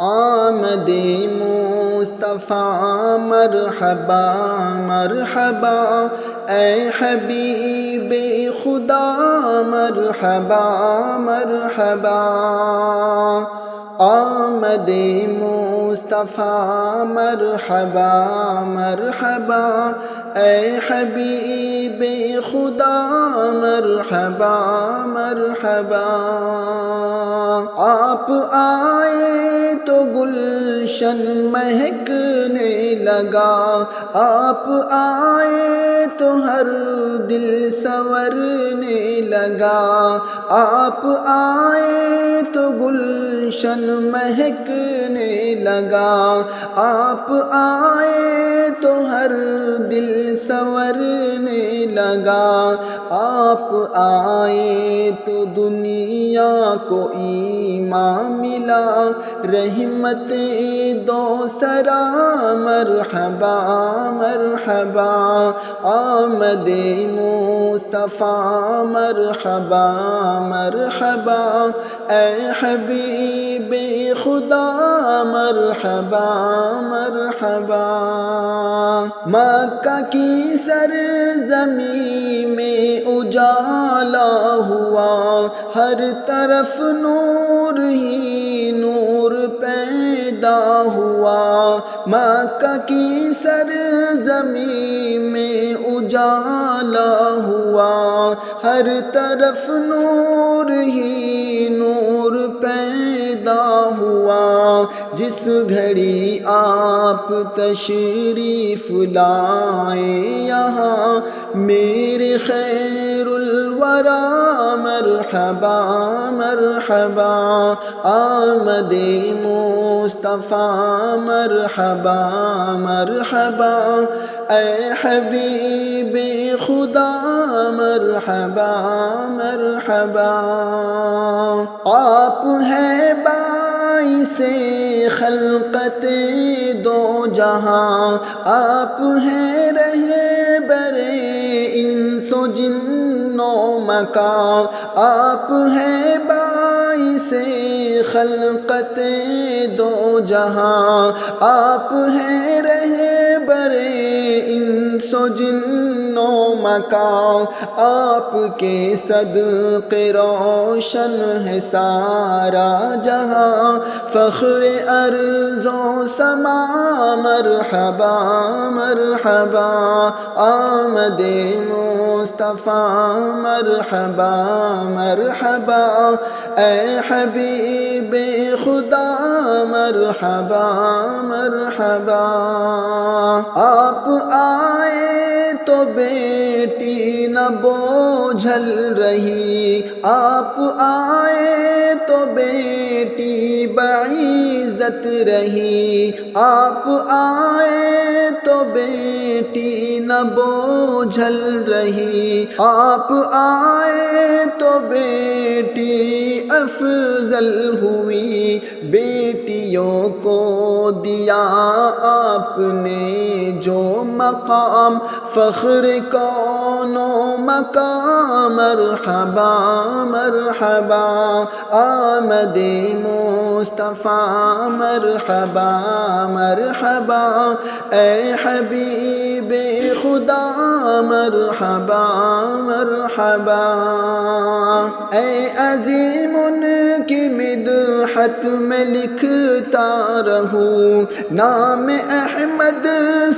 آمد مصطفیٰ مرحبا مرحبا، اے حبیب خدا مرحبا مرحبا۔ آمد مصطفیٰ مرحبا مرحبا، اے حبیب خدا مرحبا مرحبا۔ آپ آئے تو گلشن مہکنے لگا، آپ آئے تو ہر دل سنورنے لگا، آپ آئے تو گلشن مہکنے لگا، آپ آئے تو ہر دل سنورنے لگا، آپ آئے تو دنیا کو ایمان ملا، رحمت دو سرا مرحبا مرحبا۔ آمد مصطفیٰ مرحبا مرحبا، اے حبیب خدا مرحبا مرحبا۔ مکہ کی سرزمین میں اجالا ہوا، ہر طرف نور ہی نور پیدا ہوا، مکہ کی سرزمین میں اجالا ہوا، ہر طرف نور ہی نور پیدا ہوا۔ جس گھڑی آپ تشریف لائے یہاں، میرے خیر الورا مرحبا مرحبا۔ آمد مصطفیٰ مرحبا مرحبا، اے حبیب خدا مرحبا مرحبا۔ آپ ہے باعث خلقت دو جہاں، آپ ہیں رہبر انس و جن و مکان، آپ ہیں باعث خلقت دو جہاں، آپ ہیں رہبر انس و جن و مکان۔ آپ کے صدقے روشن ہے سارا جہاں، فخر ارض و سما مرحبا مرحبا۔ آمد مصطفیٰ مرحبا مرحبا، اے حبیب خدا مرحبا مرحبا۔ آپ آئے تو بیٹی نہ بوجھل رہی، آپ آئے تو بیٹی بعزت رہی، آپ آئے تو بیٹی نہ بوجھل رہی، آپ آئے تو بیٹی افضل ہوئی۔ بیٹیوں کو دیا آپ نے جو مقام، فخر کون و مقام مرحبا مرحبا۔ آمد مصطفیٰ مرحبا مرحبا، اے حبیب خدا مرحبا مرحبا۔ اے عظیم ان کی مدحت میں لکھتا رہوں، نام احمد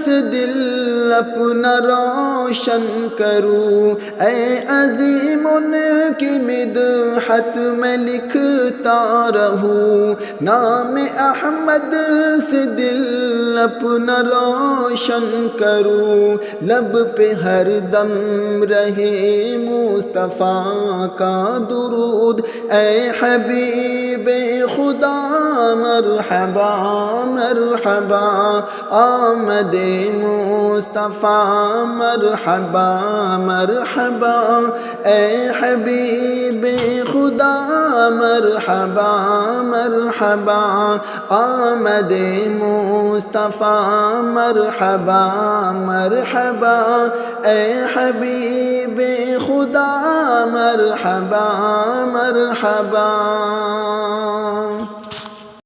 سے دل اپنا روشن کروں۔ اے عظیم ان کی مدحت میں لکھتا رہوں، نام احمد سے دل اپنا روشن کروں۔ لب پہ ہر دم رہے مصطفیٰ کا درود، اے حبیب خدا مرحبا مرحبا۔ آمد مصطفیٰ مرحبا مرحبا، اے حبیب خدا مرحبا مرحبا۔ آمد مصطفیٰ مرحبا مرحبا، اے حبیب خدا مرحبا مرحبا۔